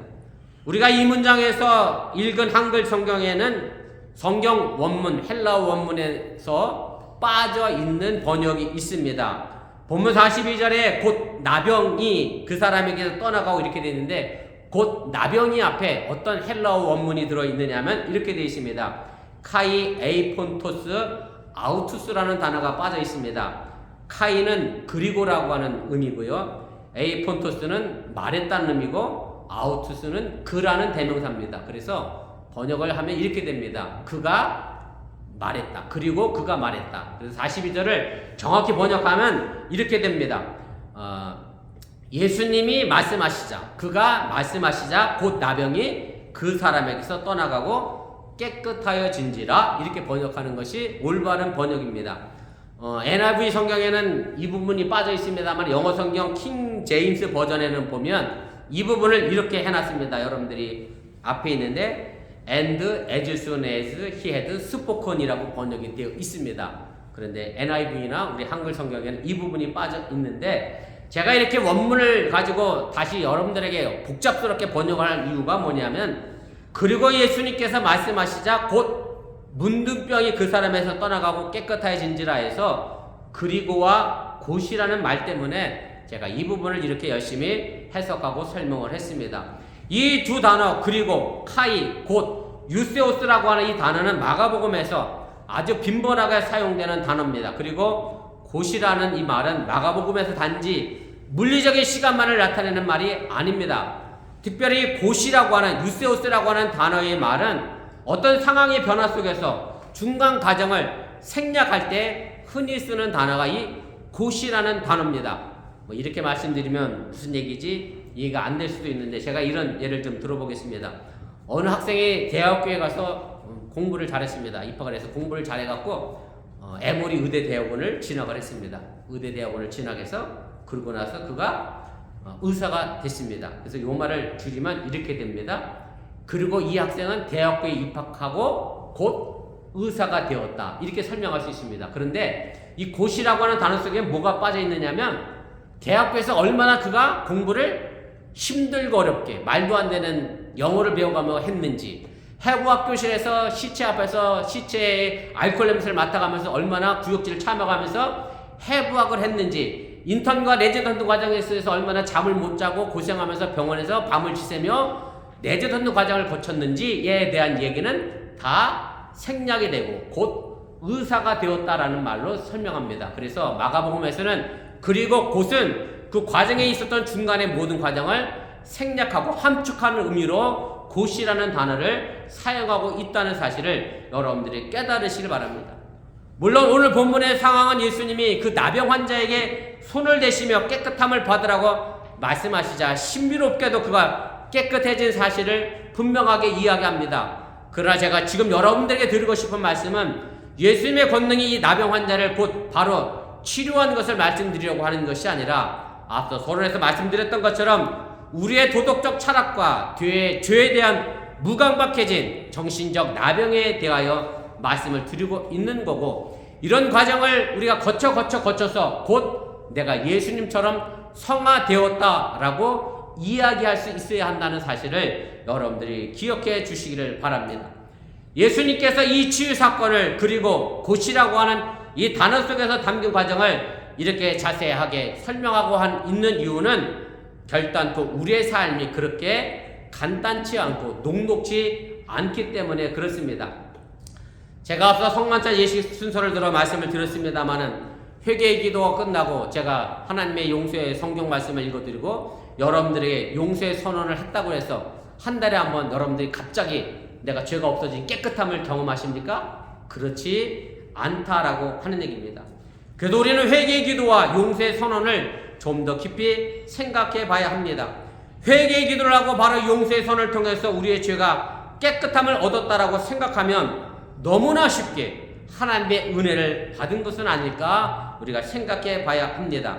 우리가 이 문장에서 읽은 한글 성경에는 성경 원문 헬라어 원문에서 빠져 있는 번역이 있습니다. 본문 42절에 곧 나병이 그 사람에게서 떠나가고 이렇게 되어 있는데 곧 나병이 앞에 어떤 헬라어 원문이 들어있느냐면 이렇게 되어 있습니다. 카이 에이폰토스 아우투스라는 단어가 빠져 있습니다. 카이는 그리고라고 하는 의미고요. 에이폰토스는 말했다는 의미고 아우투스는 그라는 대명사입니다. 그래서 번역을 하면 이렇게 됩니다. 그가 말했다. 그리고 그가 말했다. 그래서 42절을 정확히 번역하면 이렇게 됩니다. 예수님이 말씀하시자 그가 말씀하시자 곧 나병이 그 사람에게서 떠나가고 깨끗하여진지라 이렇게 번역하는 것이 올바른 번역입니다. NIV 성경에는 이 부분이 빠져 있습니다만 영어 성경 킹 제임스 버전에는 보면 이 부분을 이렇게 해놨습니다. 여러분들이 앞에 있는데 and as soon as he had spoken이라고 번역이 되어 있습니다. 그런데 NIV나 우리 한글 성경에는 이 부분이 빠져 있는데 제가 이렇게 원문을 가지고 다시 여러분들에게 복잡스럽게 번역할 이유가 뭐냐면 그리고 예수님께서 말씀하시자 곧 문둥병이 그 사람에서 떠나가고 깨끗해진지라 해서 그리고와 곧이라는 말 때문에 제가 이 부분을 이렇게 열심히 해석하고 설명을 했습니다. 이 두 단어 그리고 카이 곧 유세오스라고 하는 이 단어는 마가복음에서 아주 빈번하게 사용되는 단어입니다. 그리고 곧이라는 이 말은 마가복음에서 단지 물리적인 시간만을 나타내는 말이 아닙니다. 특별히 곧이라고 하는 유세오스라고 하는 단어의 말은 어떤 상황의 변화 속에서 중간 과정을 생략할 때 흔히 쓰는 단어가 이 곧이라는 단어입니다. 뭐 이렇게 말씀드리면 무슨 얘기지? 이해가 안 될 수도 있는데 제가 이런 예를 좀 들어보겠습니다. 어느 학생이 대학교에 가서 공부를 잘했습니다. 입학을 해서 공부를 잘해갖고 에모리 의대대학원을 진학을 했습니다. 의대대학원을 진학해서 그러고 나서 그가 의사가 됐습니다. 그래서 이 말을 줄이면 이렇게 됩니다. 그리고 이 학생은 대학교에 입학하고 곧 의사가 되었다. 이렇게 설명할 수 있습니다. 그런데 이 곧이라고 하는 단어 속에 뭐가 빠져 있느냐면 대학교에서 얼마나 그가 공부를 힘들고 어렵게 말도 안 되는 영어를 배워가며 했는지, 해부학교실에서 시체 앞에서 시체의 알코올 냄새를 맡아가면서 얼마나 구역질을 참아가면서 해부학을 했는지, 인턴과 레지던트 과정에서 얼마나 잠을 못 자고 고생하면서 병원에서 밤을 지새며 레지던트 과정을 거쳤는지에 대한 얘기는 다 생략이 되고 곧 의사가 되었다라는 말로 설명합니다. 그래서 마가복음에서는 그리고 곧은 그 과정에 있었던 중간의 모든 과정을 생략하고 함축하는 의미로 곧이라는 단어를 사용하고 있다는 사실을 여러분들이 깨달으시길 바랍니다. 물론 오늘 본문의 상황은 예수님이 그 나병 환자에게 손을 대시며 깨끗함을 받으라고 말씀하시자 신비롭게도 그가 깨끗해진 사실을 분명하게 이야기합니다. 그러나 제가 지금 여러분들에게 드리고 싶은 말씀은 예수님의 권능이 이 나병 환자를 곧 바로 치료한 것을 말씀드리려고 하는 것이 아니라 앞서 서론에서 말씀드렸던 것처럼 우리의 도덕적 철학과 죄에 대한 무감각해진 정신적 나병에 대하여 말씀을 드리고 있는 거고, 이런 과정을 우리가 거쳐서 곧 내가 예수님처럼 성화되었다라고 이야기할 수 있어야 한다는 사실을 여러분들이 기억해 주시기를 바랍니다. 예수님께서 이 치유 사건을 그리고 곧이라고 하는 이 단어 속에서 담긴 과정을 이렇게 자세하게 설명하고 있는 이유는 결단코 우리의 삶이 그렇게 간단치 않고 녹록지 않기 때문에 그렇습니다. 제가 앞서 성만찬 예식 순서를 들어 말씀을 드렸습니다마는 회개의 기도가 끝나고 제가 하나님의 용서의 성경 말씀을 읽어드리고 여러분들에게 용서의 선언을 했다고 해서 한 달에 한 번 여러분들이 갑자기 내가 죄가 없어진 깨끗함을 경험하십니까? 그렇지 않다라고 하는 얘기입니다. 그래도 우리는 회개의 기도와 용서의 선언을 좀 더 깊이 생각해 봐야 합니다. 회개의 기도를 하고 바로 용서의 선언을 통해서 우리의 죄가 깨끗함을 얻었다라고 생각하면 너무나 쉽게 하나님의 은혜를 받은 것은 아닐까 우리가 생각해 봐야 합니다.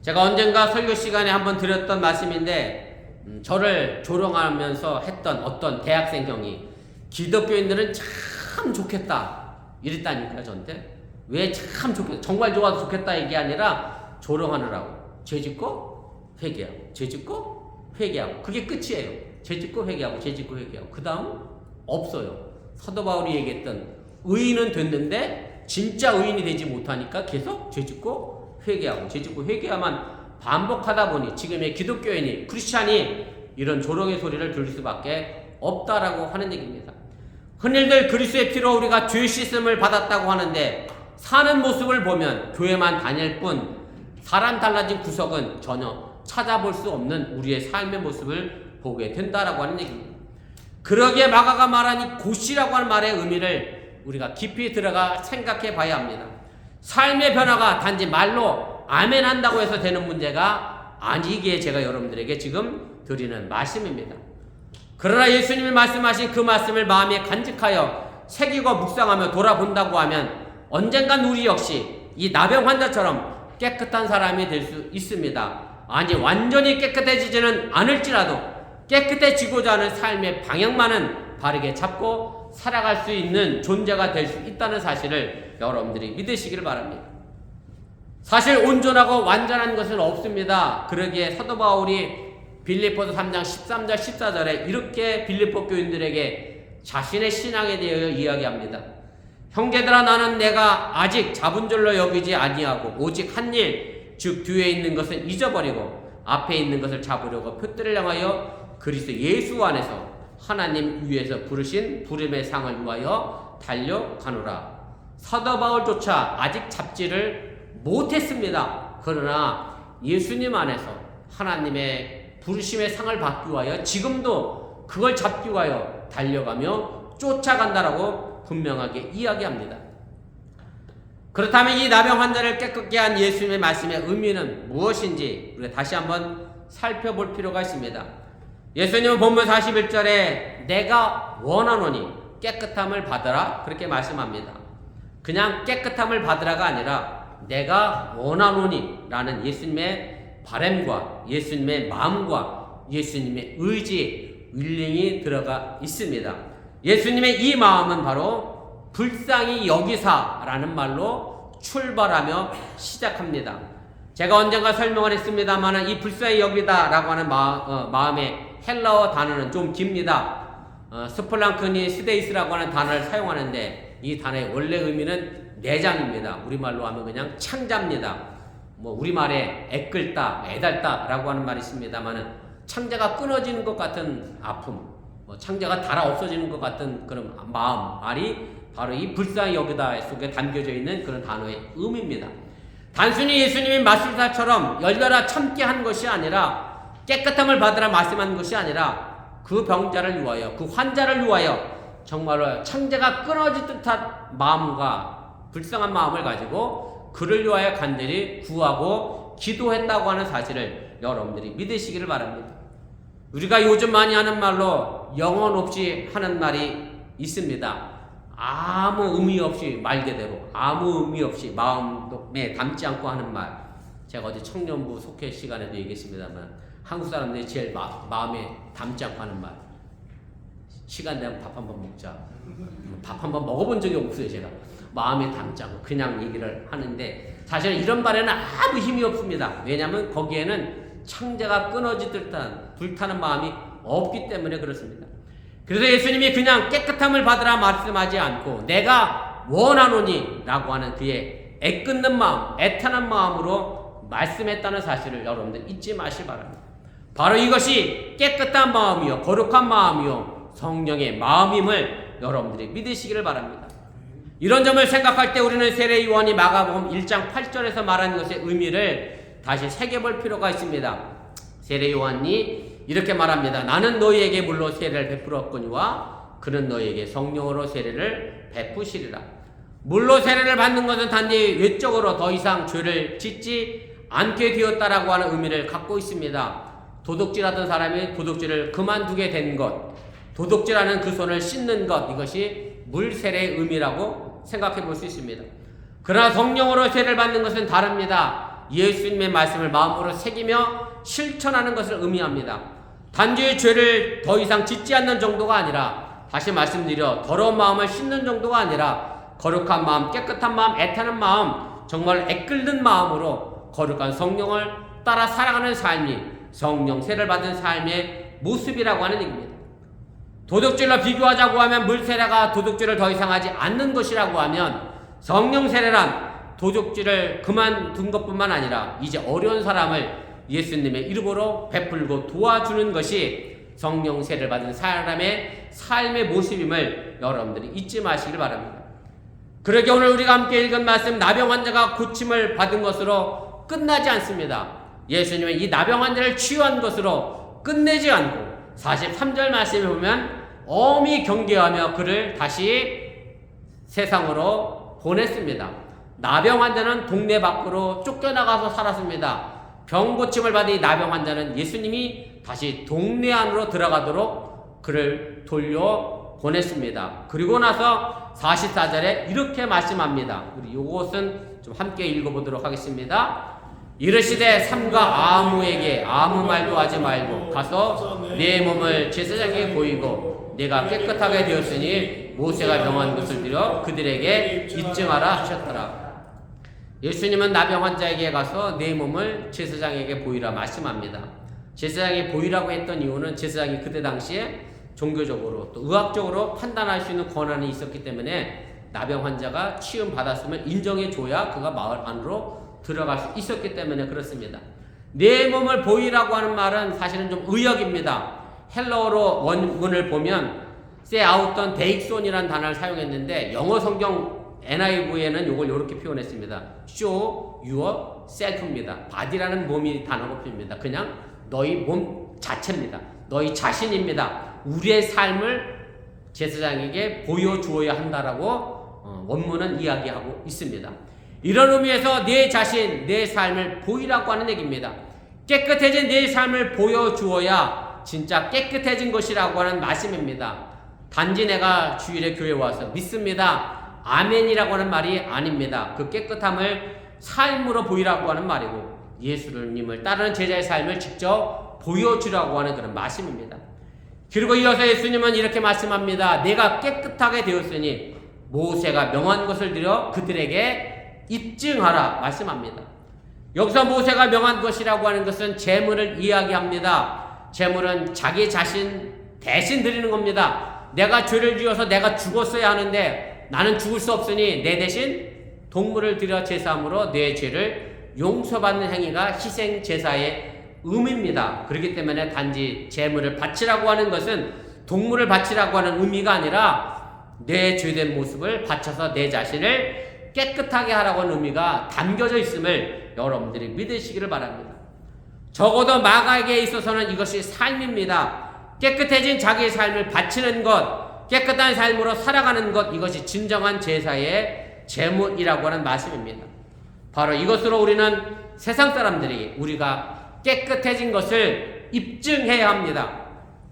제가 언젠가 설교 시간에 한번 드렸던 말씀인데 저를 조롱하면서 했던 어떤 대학생 형이 기독교인들은 참 좋겠다 이랬다니까요. 저한테 왜 참 좋겠다, 정말 좋아서 좋겠다 이게 아니라 조롱하느라고 죄짓고 회개하고 죄짓고 회개하고 그게 끝이에요. 죄짓고 회개하고 죄짓고 회개하고 그 다음 없어요. 사도 바울이 얘기했던 의인은 됐는데 진짜 의인이 되지 못하니까 계속 죄짓고 회개하고 죄짓고 회개하만 반복하다 보니 지금의 기독교인이 크리스찬이 이런 조롱의 소리를 들을 수밖에 없다라고 하는 얘기입니다. 흔히들 그리스도의 피로 우리가 죄 씻음을 받았다고 하는데 사는 모습을 보면 교회만 다닐 뿐 사람 달라진 구석은 전혀 찾아볼 수 없는 우리의 삶의 모습을 보게 된다라고 하는 얘기입니다. 그러기에 마가가 말한 이 곧이라고 하는 말의 의미를 우리가 깊이 들어가 생각해 봐야 합니다. 삶의 변화가 단지 말로 아멘 한다고 해서 되는 문제가 아니기에 제가 여러분들에게 지금 드리는 말씀입니다. 그러나 예수님이 말씀하신 그 말씀을 마음에 간직하여 새기고 묵상하며 돌아본다고 하면 언젠간 우리 역시 이 나병 환자처럼 깨끗한 사람이 될 수 있습니다. 아니 완전히 깨끗해지지는 않을지라도 깨끗해지고자 하는 삶의 방향만은 바르게 잡고 살아갈 수 있는 존재가 될 수 있다는 사실을 여러분들이 믿으시기를 바랍니다. 사실 온전하고 완전한 것은 없습니다. 그러기에 사도 바울이 빌립보서 3장 13절 14절에 이렇게 빌립보 교인들에게 자신의 신앙에 대하여 이야기합니다. 형제들아 나는 내가 아직 잡은 줄로 여기지 아니하고 오직 한 일 즉 뒤에 있는 것은 잊어버리고 앞에 있는 것을 잡으려고 표대를 향하여 그리스도 예수 안에서 하나님 위에서 부르신 부름의 상을 위하여 달려가노라. 사도 바울조차 아직 잡지를 못했습니다. 그러나 예수님 안에서 하나님의 부르심의 상을 받기 위하여 지금도 그걸 잡기 위하여 달려가며 쫓아간다라고 분명하게 이야기합니다. 그렇다면 이 나병 환자를 깨끗게 한 예수님의 말씀의 의미는 무엇인지 우리가 다시 한번 살펴볼 필요가 있습니다. 예수님은 본문 41절에 내가 원하노니 깨끗함을 받으라 그렇게 말씀합니다. 그냥 깨끗함을 받으라가 아니라 내가 원하노니 라는 예수님의 바람과 예수님의 마음과 예수님의 의지, 윌링이 들어가 있습니다. 예수님의 이 마음은 바로 불쌍히 여기사라는 말로 출발하며 시작합니다. 제가 언젠가 설명을 했습니다만 이 불쌍히 여기다라고 하는 마음의 헬라어 단어는 좀 깁니다. 스플랑크니 스데이스라고 하는 단어를 사용하는데 이 단어의 원래 의미는 내장입니다. 우리말로 하면 그냥 창자입니다. 우리말에 애끌다, 애달다라고 하는 말이 있습니다만 창자가 끊어지는 것 같은 아픔, 창자가 닳아 없어지는 것 같은 그런 말이 바로 이 불쌍히 여기다 속에 담겨져 있는 그런 단어의 의미입니다. 단순히 예수님이 마술사처럼 열려라 참게 한 것이 아니라 깨끗함을 받으라 말씀한 것이 아니라 그 병자를 위하여 그 환자를 위하여 정말로 창자가 끊어질 듯한 마음과 불쌍한 마음을 가지고 그를 위하여 간절히 구하고 기도했다고 하는 사실을 여러분들이 믿으시기를 바랍니다. 우리가 요즘 많이 하는 말로 영혼 없이 하는 말이 있습니다. 아무 의미 없이 말 그대로 아무 의미 없이 마음에 담지 않고 하는 말. 제가 어제 청년부 속회 시간에도 얘기했습니다만 한국 사람들이 제일 마음에 담지 않고 하는 말. 시간 되면 밥 한번 먹자. 밥 한번 먹어본 적이 없어요. 제가 마음에 담지 않고 그냥 얘기를 하는데 사실은 이런 말에는 아무 힘이 없습니다. 왜냐하면 거기에는 창자가 끊어질 듯한 불타는 마음이 없기 때문에 그렇습니다. 그래서 예수님이 그냥 깨끗함을 받으라 말씀하지 않고 내가 원하노니 라고 하는 그의 애끓는 마음, 애타는 마음으로 말씀했다는 사실을 여러분들 잊지 마시기 바랍니다. 바로 이것이 깨끗한 마음이요 거룩한 마음이요 성령의 마음임을 여러분들이 믿으시기를 바랍니다. 이런 점을 생각할 때 우리는 세례 요한이 마가복음 1장 8절에서 말한 것의 의미를 다시 새겨볼 필요가 있습니다. 세례 요한이 이렇게 말합니다. 나는 너희에게 물로 세례를 베풀었거니와 그는 너희에게 성령으로 세례를 베푸시리라. 물로 세례를 받는 것은 단지 외적으로 더 이상 죄를 짓지 않게 되었다라고 하는 의미를 갖고 있습니다. 도둑질하던 사람이 도둑질을 그만두게 된 것, 도둑질하는 그 손을 씻는 것, 이것이 물 세례의 의미라고 생각해 볼 수 있습니다. 그러나 성령으로 세례를 받는 것은 다릅니다. 예수님의 말씀을 마음으로 새기며 실천하는 것을 의미합니다. 단지 죄를 더 이상 짓지 않는 정도가 아니라 다시 말씀드려 더러운 마음을 씻는 정도가 아니라 거룩한 마음, 깨끗한 마음, 애타는 마음, 정말 애끓는 마음으로 거룩한 성령을 따라 살아가는 삶이 성령 세례를 받은 삶의 모습이라고 하는 얘기입니다. 도둑질로 비교하자고 하면 물 세례가 도둑질을 더 이상 하지 않는 것이라고 하면 성령 세례란 도둑질을 그만둔 것뿐만 아니라 이제 어려운 사람을 예수님의 이름으로 베풀고 도와주는 것이 성령 세례를 받은 사람의 삶의 모습임을 여러분들이 잊지 마시길 바랍니다. 그러게 오늘 우리가 함께 읽은 말씀 나병 환자가 고침을 받은 것으로 끝나지 않습니다. 예수님은 이 나병 환자를 치유한 것으로 끝내지 않고 43절 말씀에 보면 엄히 경계하며 그를 다시 세상으로 보냈습니다. 나병 환자는 동네 밖으로 쫓겨나가서 살았습니다. 병 고침을 받은 이 나병 환자는 예수님이 다시 동네 안으로 들어가도록 그를 돌려 보냈습니다. 그리고 나서 44절에 이렇게 말씀합니다. 우리 요것은 좀 함께 읽어보도록 하겠습니다. 이르시되 삼가 아무에게 아무 말도 하지 말고 가서 내 몸을 제사장에게 보이고 내가 깨끗하게 되었으니 모세가 명한 것을 들여 그들에게 입증하라 하셨더라. 예수님은 나병 환자에게 가서 내 몸을 제사장에게 보이라 말씀합니다. 제사장에게 보이라고 했던 이유는 제사장이 그때 당시에 종교적으로 또 의학적으로 판단할 수 있는 권한이 있었기 때문에 나병 환자가 치유 받았으면 인정해 줘야 그가 마을 안으로 들어갈 수 있었기 때문에 그렇습니다. 내 몸을 보이라고 하는 말은 사실은 좀 의역입니다. 헬러어로 원문을 보면 say out던 데익손이라는 단어를 사용했는데 영어 성경 NIV에는 이걸 이렇게 표현했습니다. show yourself입니다. body라는 몸이 단어로 표현입니다. 그냥 너희 몸 자체입니다. 너희 자신입니다. 우리의 삶을 제사장에게 보여주어야 한다라고 원문은 이야기하고 있습니다. 이런 의미에서 내 자신, 내 삶을 보이라고 하는 얘기입니다. 깨끗해진 내 삶을 보여주어야 진짜 깨끗해진 것이라고 하는 말씀입니다. 단지 내가 주일에 교회 와서 믿습니다. 아멘이라고 하는 말이 아닙니다. 그 깨끗함을 삶으로 보이라고 하는 말이고 예수님을 따르는 제자의 삶을 직접 보여주라고 하는 그런 말씀입니다. 그리고 이어서 예수님은 이렇게 말씀합니다. 내가 깨끗하게 되었으니 모세가 명한 것을 들여 그들에게 입증하라 말씀합니다. 여기서 모세가 명한 것이라고 하는 것은 제물을 이야기합니다. 제물은 자기 자신 대신 드리는 겁니다. 내가 죄를 지어서 내가 죽었어야 하는데 나는 죽을 수 없으니 내 대신 동물을 들여 제사함으로 내 죄를 용서받는 행위가 희생 제사의 의미입니다. 그렇기 때문에 단지 제물을 바치라고 하는 것은 동물을 바치라고 하는 의미가 아니라 내 죄된 모습을 바쳐서 내 자신을 깨끗하게 하라고 하는 의미가 담겨져 있음을 여러분들이 믿으시기를 바랍니다. 적어도 마가에게 있어서는 이것이 삶입니다. 깨끗해진 자기의 삶을 바치는 것, 깨끗한 삶으로 살아가는 것, 이것이 진정한 제사의 제물이라고 하는 말씀입니다. 바로 이것으로 우리는 세상 사람들이 우리가 깨끗해진 것을 입증해야 합니다.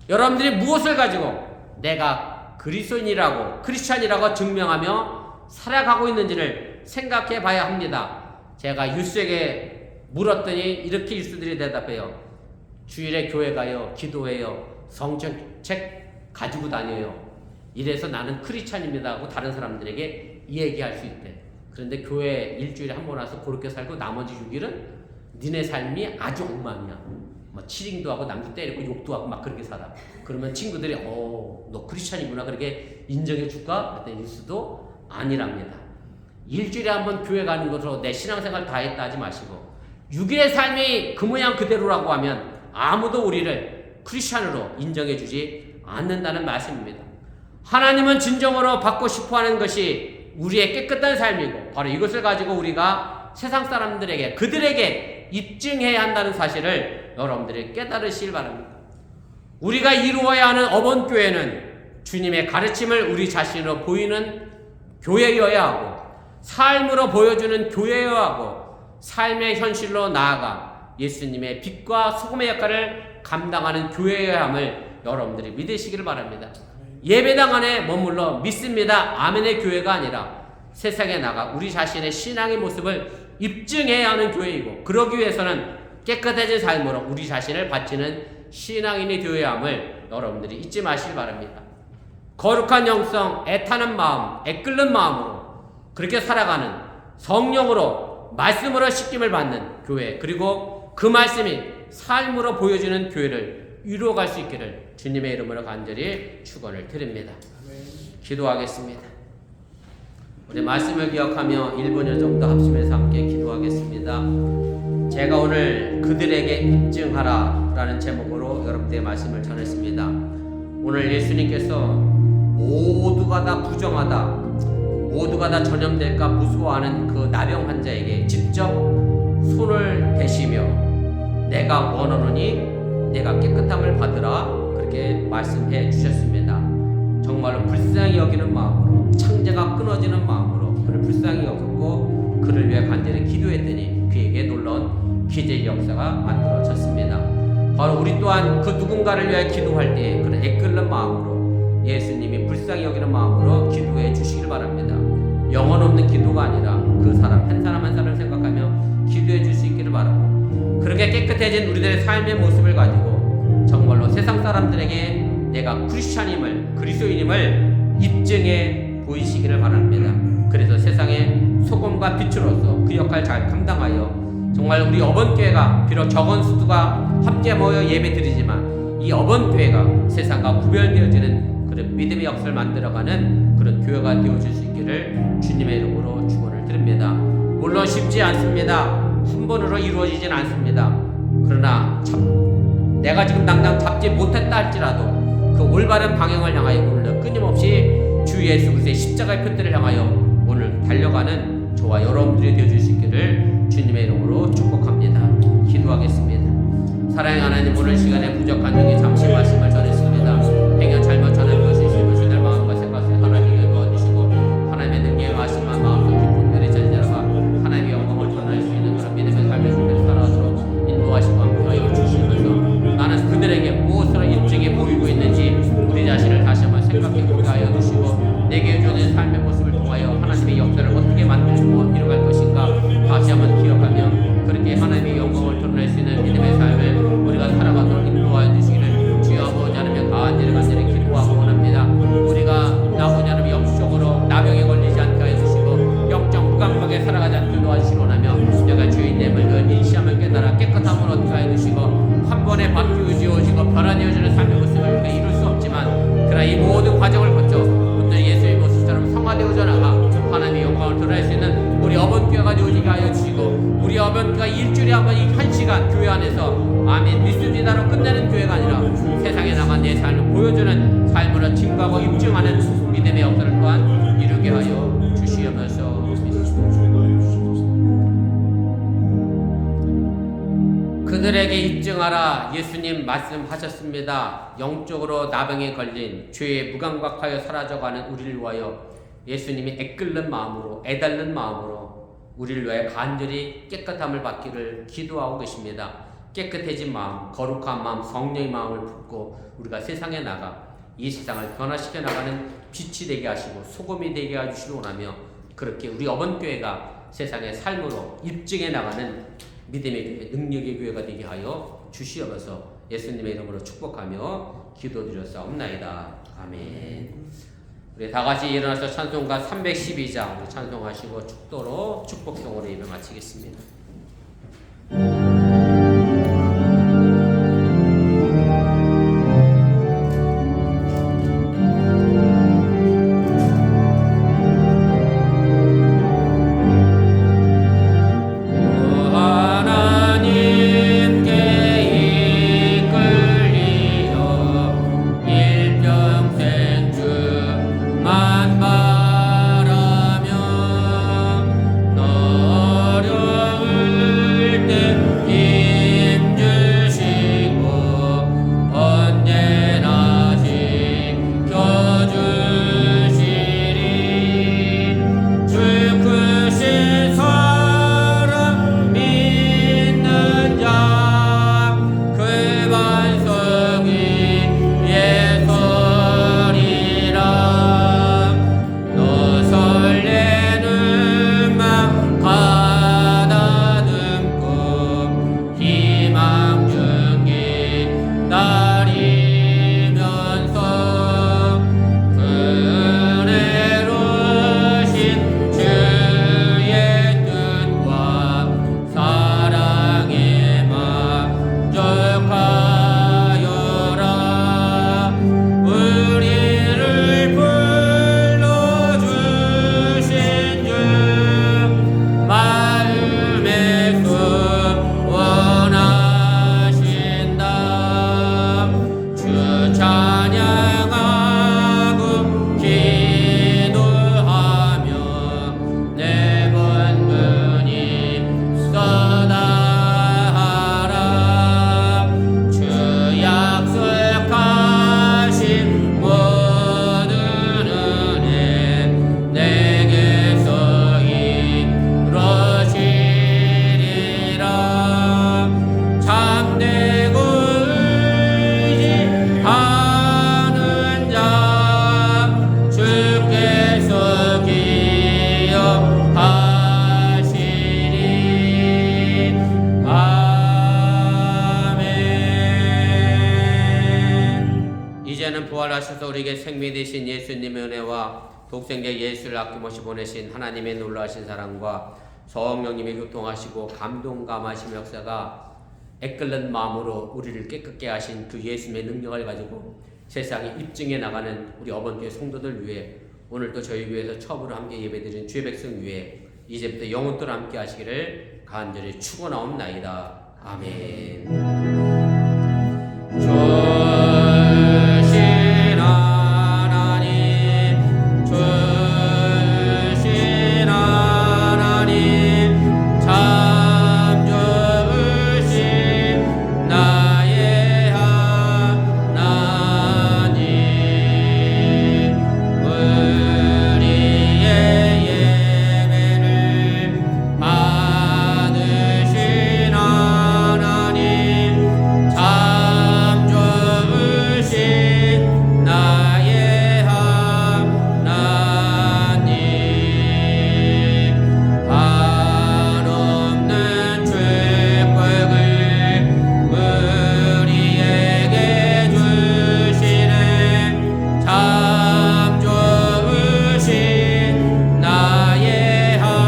여러분들이 무엇을 가지고 내가 그리스도인이라고 크리스찬이라고 증명하며 살아가고 있는지를 생각해 봐야 합니다. 제가 유스에게 물었더니 이렇게 유스들이 대답해요. 주일에 교회 가요, 기도해요, 성경책 가지고 다녀요. 이래서 나는 크리스찬입니다 하고 다른 사람들에게 얘기할 수 있대. 그런데 교회 일주일에 한 번 와서 그렇게 살고 나머지 6일은 니네 삶이 아주 엉망이야. 뭐 치링도 하고 남도 때리고 욕도 하고 막 그렇게 살아. 그러면 친구들이 너 크리스찬이구나 그렇게 인정해 줄까? 그랬더니 일수도 아니랍니다. 일주일에 한 번 교회 가는 것으로 내 신앙생활 다 했다 하지 마시고 6일의 삶이 그 모양 그대로라고 하면 아무도 우리를 크리스찬으로 인정해 주지 않는다는 말씀입니다. 하나님은 진정으로 받고 싶어하는 것이 우리의 깨끗한 삶이고 바로 이것을 가지고 우리가 세상 사람들에게 그들에게 입증해야 한다는 사실을 여러분들이 깨달으시길 바랍니다. 우리가 이루어야 하는 어본교회는 주님의 가르침을 우리 자신으로 보이는 교회여야 하고 삶으로 보여주는 교회여야 하고 삶의 현실로 나아가 예수님의 빛과 소금의 역할을 감당하는 교회여야 함을 여러분들이 믿으시기를 바랍니다. 예배당 안에 머물러 믿습니다. 아멘의 교회가 아니라 세상에 나가 우리 자신의 신앙의 모습을 입증해야 하는 교회이고 그러기 위해서는 깨끗해진 삶으로 우리 자신을 바치는 신앙인이 되어야 함을 여러분들이 잊지 마시기 바랍니다. 거룩한 영성, 애타는 마음, 애끓는 마음으로 그렇게 살아가는 성령으로 말씀으로 씻김을 받는 교회 그리고 그 말씀이 삶으로 보여지는 교회를 이루어갈 수 있기를 주님의 이름으로 간절히 축원을 드립니다. 기도하겠습니다. 우리 말씀을 기억하며 1분여 정도 합심해서 함께 기도하겠습니다. 제가 오늘 그들에게 입증하라 라는 제목으로 여러분들의 말씀을 전했습니다. 오늘 예수님께서 모두가 다 부정하다, 모두가 다 전염될까 무서워하는 그 나병 환자에게 직접 손을 대시며 내가 원하노니 내가 깨끗함을 받으라 그렇게 말씀해 주셨습니다. 정말로 불쌍히 여기는 마음으로 창자가 끊어지는 마음으로 그를 불쌍히 여겼고 그를 위해 간절히 기도했더니 그에게 놀라운 기적의 역사가 만들어졌습니다. 바로 우리 또한 그 누군가를 위해 기도할 때 그런 애끓는 마음으로 예수님이 불쌍히 여기는 마음으로 기도해 주시길 바랍니다. 영혼 없는 기도가 아니라 그 사람 한 사람 한 사람을 생각하며 기도해 줄 수 있기를 바라고 그렇게 깨끗해진 우리들의 삶의 모습을 가지고 정말로 세상 사람들에게 내가 크리스찬임을 그리스도인임을 입증해 보이시기를 바랍니다. 그래서 세상의 소금과 빛으로서 그 역할을 잘 감당하여 정말 우리 어본교회가 비록 적은 수두가 함께 모여 예배드리지만 이 어본교회가 세상과 구별되어지는 그런 믿음의 역사를 만들어가는 그런 교회가 되어질 수 있기를 주님의 이름으로 축원을 드립니다. 물론 쉽지 않습니다. 한 번으로 이루어지진 않습니다. 그러나 내가 지금 당장 잡지 못했다 할지라도 그 올바른 방향을 향하여 오늘 끊임없이 주 예수 그리스도의 십자가의 표대를 향하여 오늘 달려가는 저와 여러분들이 되어줄 수 있기를 주님의 이름으로 축복합니다. 기도하겠습니다. 사랑의 하나님, 오늘 시간에 부족한 중에 잠시 말씀을 전했습니다. 행여 잘못 전한 것이 있으면 주의 마음과 생각을 하나님께 도와주시고 하나님의 능력에 마심한 마음과 기쁨 내리 전자가 하나님의 영광을 전할 수 있는 그런 믿음의 삶의 속에서 살아가도록 인도하시고 함께하여 주시면서 나는 그들에게 무엇으로 입증해 보이고 있는지 우리 자신을 다시 한번 생각해보게 하여 주시고 내게 주는 삶의 모습을 통하여 하나님의 역사를 어떻게 만들고 이뤄갈 것인가 다시 한번 기억하며 그렇게 하나님의 영광을 드러낼 수 있는 믿음의 삶을 우리가 살아가도록 인도하여 주시기를 주여 아버지 하나님 간절히 기도하고 원합니다. 우리가 나오지 않으면 영적으로 나병에 걸리지 않게 하여 주시고 영적 무감각에 살아가지 않게 도와주시기 원하며 내가 주인됨을 인시함을 깨달아 깨끗함을 얻게 하여 주시고 한 번에 바뀌어지고 변화되어지는 삶의 모습을 우리가 이룰 수 없지만 그러나 이 모든 과정을 거쳐 오늘 예수의 모습처럼 성화되어져 나가 하나님의 영광을 드러낼 수 있는 우리 어번교회가 되어지게 하여 주시고 우리 어번교회가 일주일에 한 번 이 한 시간 교회 안에서 아멘 믿습니다로 끝내는 교회가 아니라 세상에 나간 내 삶을 보여주는 삶으로 증거하고 입증하는 믿음의 역사를 또한 이루게 하여 주시면서 그들에게 입증하라. 예수님 말씀하셨습니다. 영적으로 나병에 걸린 죄에 무감각하여 사라져가는 우리를 위하여 예수님이 애끓는 마음으로 애달는 마음으로 우리를 위하여 간절히 깨끗함을 받기를 기도하고 계십니다. 깨끗해진 마음, 거룩한 마음, 성령의 마음을 품고 우리가 세상에 나가 이 세상을 변화시켜 나가는 빛이 되게 하시고 소금이 되게 해주시기 원하며 그렇게 우리 어번교회가 세상의 삶으로 입증해 나가는 믿음의 교회, 능력의 교회가 되게 하여 주시옵소서. 예수님의 이름으로 축복하며 기도드렸사옵나이다. 아멘. 우리 다같이 일어나서 찬송가 312장 찬송하시고 축도로 축복성으로 예배 마치겠습니다. 부활하셔서 우리에게 생명 되신 예수님의 은혜와 독생자 예수를 아낌없이 보내신 하나님의 놀라우신 사랑과 성령님이 교통하시고 감동감하신 역사가 애끓는 마음으로 우리를 깨끗게 하신 그 예수님의 능력을 가지고 세상에 입증해 나가는 우리 어번교회 성도들 위해 오늘도 저희 교회에서 처음으로 함께 예배드린 주의 백성 위해 이제부터 영원토록 함께 하시기를 간절히 축원하옵나이다. 아멘. 주신 하나님, 주신 하나님, 참 좋으신 나의 하나님, 우리의 예배를 받으신 하나님, 참 좋으신 나의 하나님, 한없는 축복을 우리에게 주시네. 참 좋으신 나의 하나님.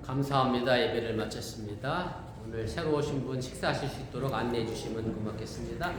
감사합니다. 예배를 마쳤습니다. 오늘 새로 오신 분 식사하실 수 있도록 안내해 주시면 고맙겠습니다.